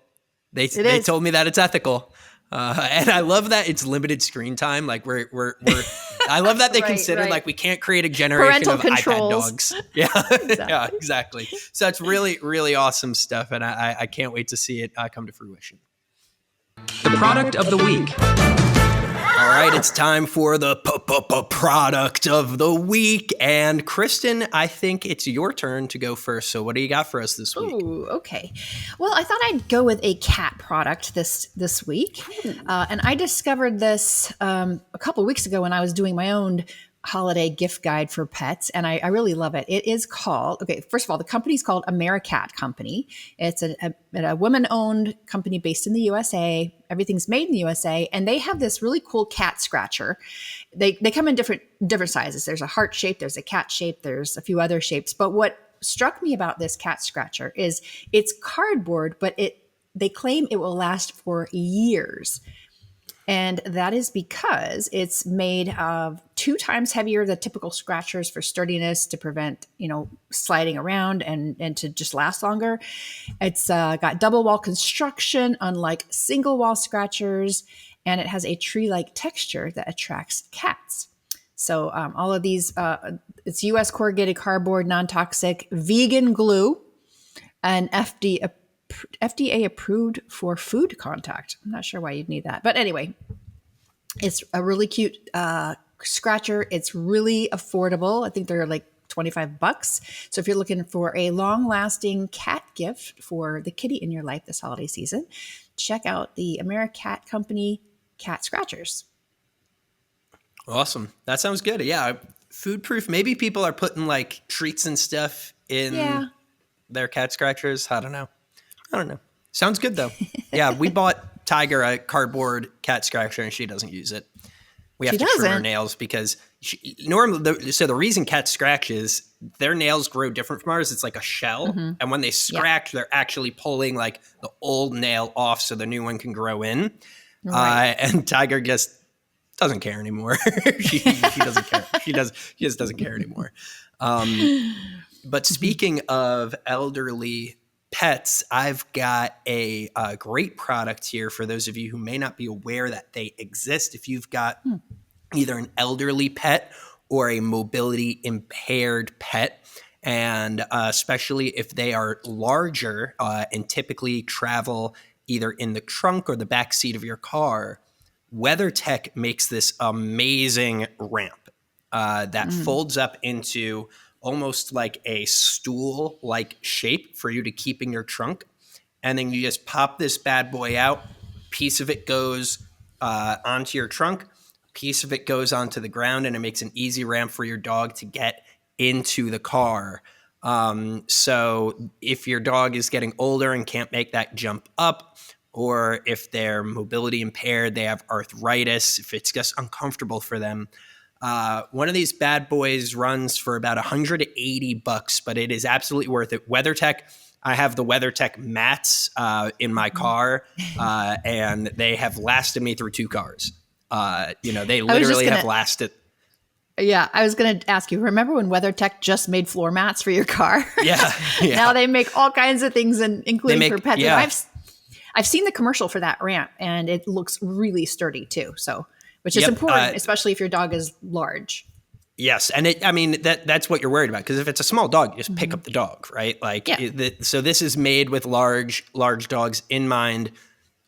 They told me that it's ethical. And I love that it's limited screen time. Like I love that they consider like we can't create a generation parental of controls. iPad dogs. Yeah, yeah, exactly. So that's really, really awesome stuff. And I can't wait to see it come to fruition. The product of the week. All right, it's time for the product of the week. And Kristen, I think it's your turn to go first. So what do you got for us this week? Ooh, okay. Well, I thought I'd go with a cat product this week. And I discovered this a couple of weeks ago when I was doing my own holiday gift guide for pets, and I really love it. It is called, okay, first of all, the company's called AmeriCat Company. It's a women-owned company based in the USA. Everything's made in the USA, and they have this really cool cat scratcher. They come in different sizes. There's a heart shape, there's a cat shape, there's a few other shapes. But what struck me about this cat scratcher is it's cardboard, but they claim it will last for years. And that is because it's made of 2 times heavier than typical scratchers for sturdiness, to prevent, sliding around and to just last longer. It's got double wall construction, unlike single wall scratchers, and it has a tree-like texture that attracts cats. So all of these, it's U.S. corrugated cardboard, non-toxic, vegan glue, and FDA approved for food contact. I'm not sure why you'd need that. But anyway, it's a really cute scratcher. It's really affordable. I think they're like $25. So if you're looking for a long-lasting cat gift for the kitty in your life this holiday season, check out the AmeriCat Company cat scratchers. Awesome. That sounds good. Yeah. Food proof. Maybe people are putting like treats and stuff in their cat scratchers. I don't know. Sounds good though. Yeah, we bought Tiger a cardboard cat scratcher and she doesn't use it. We have to trim her nails because the reason cats scratch is their nails grow different from ours. It's like a shell. Mm-hmm. And when they scratch, they're actually pulling like the old nail off so the new one can grow in. Right. And Tiger just doesn't care anymore. she doesn't care. She just doesn't care anymore. But speaking of elderly pets, I've got a great product here for those of you who may not be aware that they exist. If you've got either an elderly pet or a mobility impaired pet, and especially if they are larger and typically travel either in the trunk or the back seat of your car, WeatherTech makes this amazing ramp that folds up into almost like a stool-like shape for you to keep in your trunk. And then you just pop this bad boy out. Piece of it goes onto your trunk. Piece of it goes onto the ground, and it makes an easy ramp for your dog to get into the car. So if your dog is getting older and can't make that jump up, or if they're mobility impaired, they have arthritis, if it's just uncomfortable for them, one of these bad boys runs for about $180, but it is absolutely worth it. WeatherTech, I have the WeatherTech mats in my car, and they have lasted me through 2 cars. They literally have lasted. Yeah, I was going to ask you, remember when WeatherTech just made floor mats for your car? Yeah. Now they make all kinds of things, including for pets. Yeah. I've seen the commercial for that ramp, and it looks really sturdy too. So, which is important, especially if your dog is large. Yes, and that's what you're worried about, because if it's a small dog, you just pick up the dog, right? So this is made with large dogs in mind.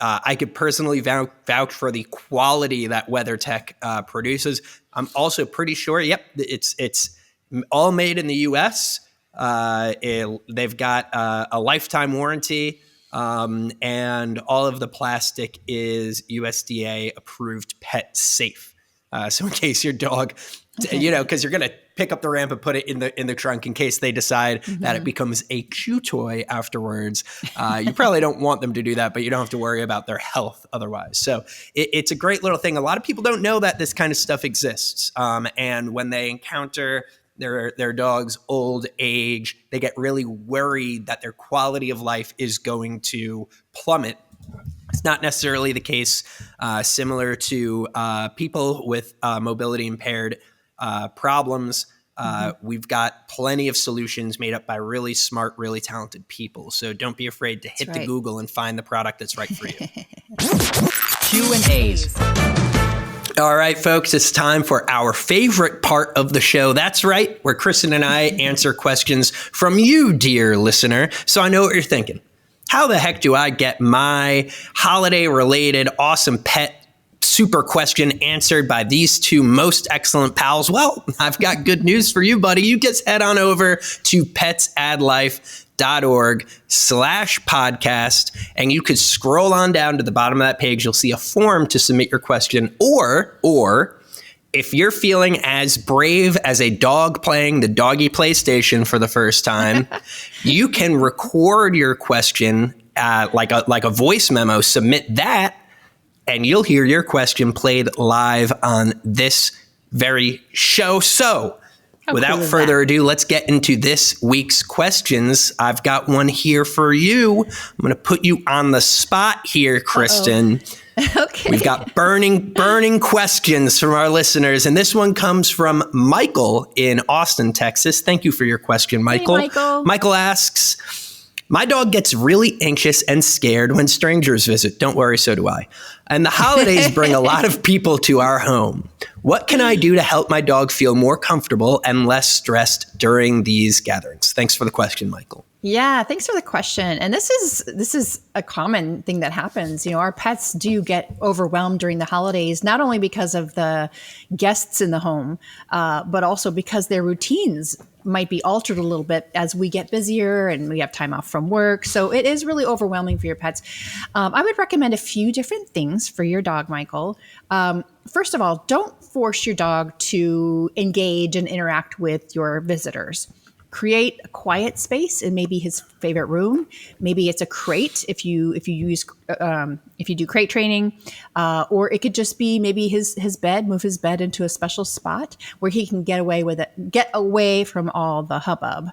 I could personally vouch for the quality that WeatherTech produces. I'm also pretty sure, it's all made in the U.S. They've got a lifetime warranty, and all of the plastic is USDA approved pet safe. So in case your dog, because you're going to pick up the ramp and put it in the trunk in case they decide that it becomes a chew toy afterwards. You probably don't want them to do that, but you don't have to worry about their health otherwise. So it's a great little thing. A lot of people don't know that this kind of stuff exists. And when they encounter their dog's old age, they get really worried that their quality of life is going to plummet. It's not necessarily the case. Similar to people with mobility impaired problems, we've got plenty of solutions made up by really smart, really talented people. So don't be afraid to hit the Google and find the product that's right for you. Q&As. All right, folks, it's time for our favorite part of the show. That's right, where Kristen and I answer questions from you, dear listener. So I know what you're thinking. How the heck do I get my holiday-related awesome pet super question answered by these 2 most excellent pals? Well, I've got good news for you, buddy. You just head on over to petsaddlife.org/podcast, and you could scroll on down to the bottom of that page. You'll see a form to submit your question, or if you're feeling as brave as a dog playing the doggy PlayStation for the first time, you can record your question like a voice memo, submit that, and you'll hear your question played live on this very show. So without further ado, let's get into this week's questions. I've got one here for you. I'm going to put you on the spot here, Kristen. Okay. We've got burning questions from our listeners. And this one comes from Michael in Austin, Texas. Thank you for your question, Michael. Hey, Michael. Michael asks, my dog gets really anxious and scared when strangers visit. Don't worry, so do I. And the holidays bring a lot of people to our home. What can I do to help my dog feel more comfortable and less stressed during these gatherings? Thanks for the question, Michael. Yeah, thanks for the question. And this is a common thing that happens. You know, our pets do get overwhelmed during the holidays, not only because of the guests in the home, but also because their routines might be altered a little bit as we get busier and we have time off from work. So it is really overwhelming for your pets. I would recommend a few different things for your dog, Michael. First of all, don't force your dog to engage and interact with your visitors. Create a quiet space in maybe his favorite room. Maybe it's a crate if you do crate training, or it could just be maybe his bed. Move his bed into a special spot where he can get away from all the hubbub.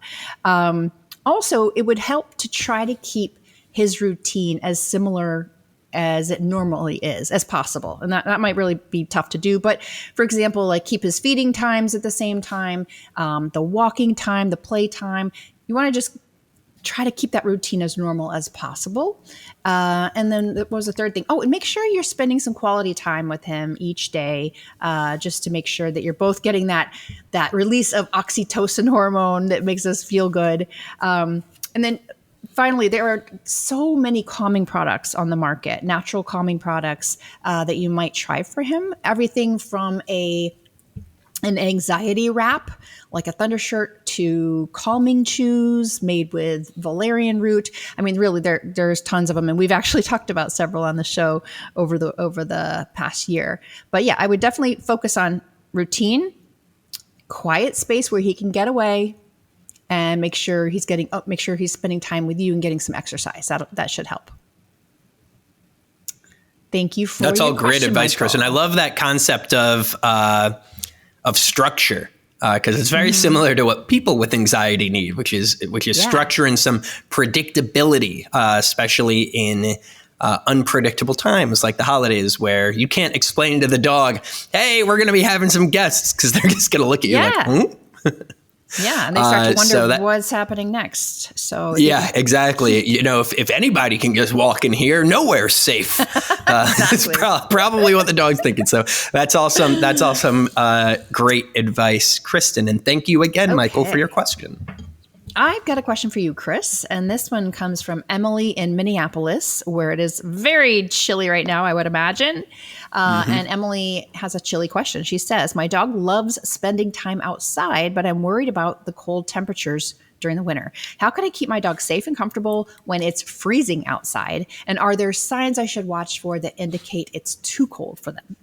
Also, it would help to try to keep his routine as similar as it normally is as possible. And that might really be tough to do. But for example, like keep his feeding times at the same time, the walking time, the play time. You want to just try to keep that routine as normal as possible. And then what was the third thing? Oh, and make sure you're spending some quality time with him each day, just to make sure that you're both getting that release of oxytocin hormone that makes us feel good. And then finally, there are so many calming products on the market, natural calming products that you might try for him. Everything from an anxiety wrap, like a thunder shirt, to calming chews made with valerian root. I mean, really, there's tons of them, and we've actually talked about several on the show over the past year. But yeah, I would definitely focus on routine, quiet space where he can get away, and make sure he's spending time with you and getting some exercise. That should help. Thank you for That's your all great advice, Michael. Chris. And I love that concept of structure, because it's very similar to what people with anxiety need, which is structure and some predictability, especially in unpredictable times like the holidays, where you can't explain to the dog, "Hey, we're going to be having some guests," because they're just going to look at you like, Yeah, and they start to wonder what's happening next. So yeah, exactly. You know, if anybody can just walk in here, nowhere's safe. That's probably what the dog's thinking. So that's awesome. That's awesome. Great advice, Kristen. And thank you again, Michael, for your question. I've got a question for you, Chris. And this one comes from Emily in Minneapolis, where it is very chilly right now, I would imagine. And Emily has a chilly question. She says, my dog loves spending time outside, but I'm worried about the cold temperatures during the winter. How can I keep my dog safe and comfortable when it's freezing outside? And are there signs I should watch for that indicate it's too cold for them?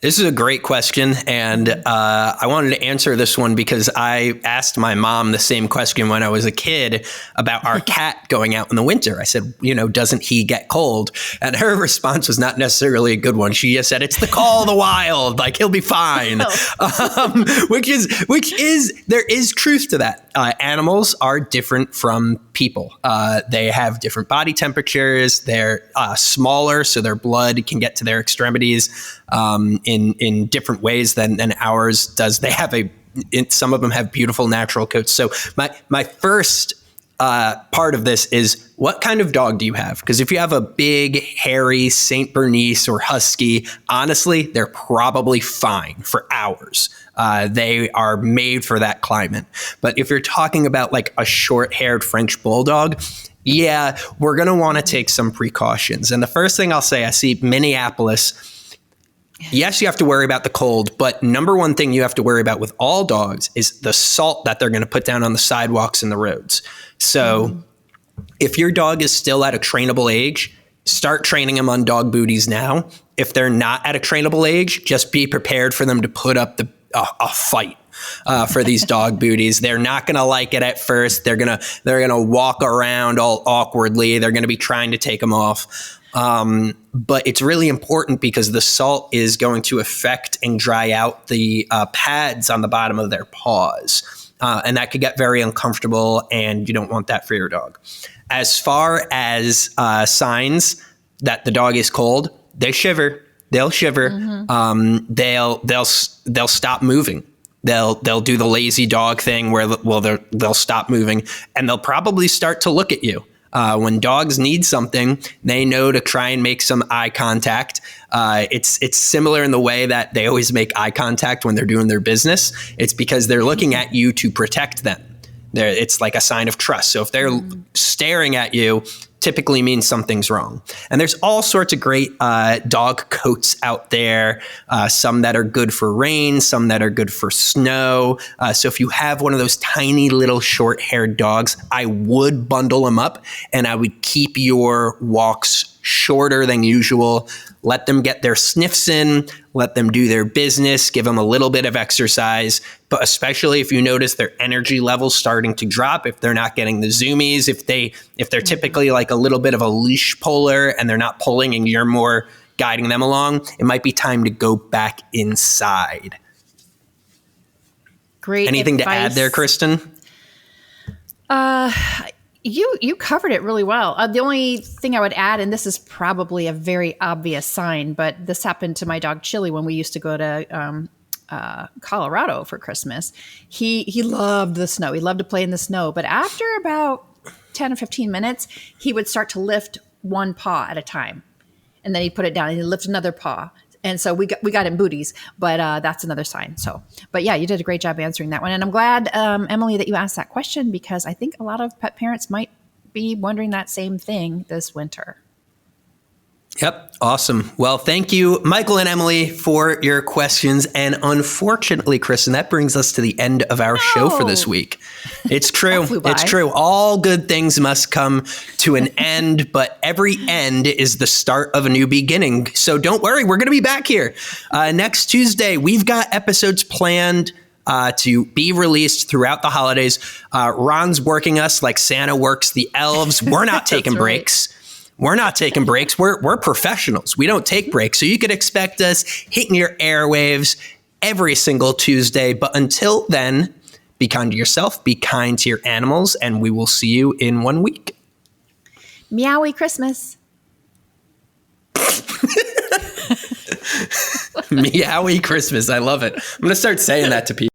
This is a great question, and I wanted to answer this one because I asked my mom the same question when I was a kid about our cat going out in the winter. I said, doesn't he get cold? And her response was not necessarily a good one. She just said, it's the call of the wild, like he'll be fine. Which is there is truth to that. Animals are different from people. They have different body temperatures. They're smaller, so their blood can get to their extremities in different ways than ours does. They have some of them have beautiful natural coats. So my first part of this is, what kind of dog do you have? Because if you have a big, hairy Saint Bernese or Husky, honestly, they're probably fine for hours. They are made for that climate. But if you're talking about like a short-haired French Bulldog, yeah, we're going to want to take some precautions. And the first thing I'll say, I see Minneapolis. Yes, you have to worry about the cold, but number one thing you have to worry about with all dogs is the salt that they're going to put down on the sidewalks and the roads. So if your dog is still at a trainable age, start training them on dog booties now. If they're not at a trainable age, just be prepared for them to put up a fight for these dog booties. They're not going to like it at first. They're gonna walk around all awkwardly. They're going to be trying to take them off. But it's really important because the salt is going to affect and dry out the pads on the bottom of their paws. And that could get very uncomfortable, and you don't want that for your dog. As far as signs that the dog is cold, they shiver. They'll shiver. Mm-hmm. They'll stop moving. They'll do the lazy dog thing where they'll stop moving, and they'll probably start to look at you. When dogs need something, they know to try and make some eye contact. It's similar in the way that they always make eye contact when they're doing their business. It's because they're looking at you to protect them. It's like a sign of trust. So if they're staring at you, typically means something's wrong. And there's all sorts of great dog coats out there, some that are good for rain, some that are good for snow. So if you have one of those tiny little short-haired dogs, I would bundle them up, and I would keep your walks shorter than usual. Let them get their sniffs in, let them do their business, give them a little bit of exercise. But especially if you notice their energy levels starting to drop, if they're not getting the zoomies, if they're typically like a little bit of a leash puller and they're not pulling and you're more guiding them along, it might be time to go back inside. Great. Anything advice. to add there, Kristen? You covered it really well. The only thing I would add, and this is probably a very obvious sign, but this happened to my dog Chili when we used to go to Colorado for Christmas. He loved the snow. He loved to play in the snow. But after about 10 or 15 minutes, he would start to lift one paw at a time. And then he'd put it down and he'd lift another paw. And so we got him booties, but that's another sign. So, but yeah, you did a great job answering that one. And I'm glad, Emily, that you asked that question, because I think a lot of pet parents might be wondering that same thing this winter. Yep. Awesome. Well, thank you, Michael and Emily, for your questions. And unfortunately, Kristen, that brings us to the end of our show for this week. It's true. It's true. All good things must come to an end, but every end is the start of a new beginning. So don't worry. We're going to be back here next Tuesday. We've got episodes planned to be released throughout the holidays. Ron's working us like Santa works the elves. We're not taking breaks. We're not taking breaks. We're professionals. We don't take breaks. So you could expect us hitting your airwaves every single Tuesday. But until then, be kind to yourself, be kind to your animals, and we will see you in 1 week. Meowie Christmas. Meowie Christmas. I love it. I'm going to start saying that to people.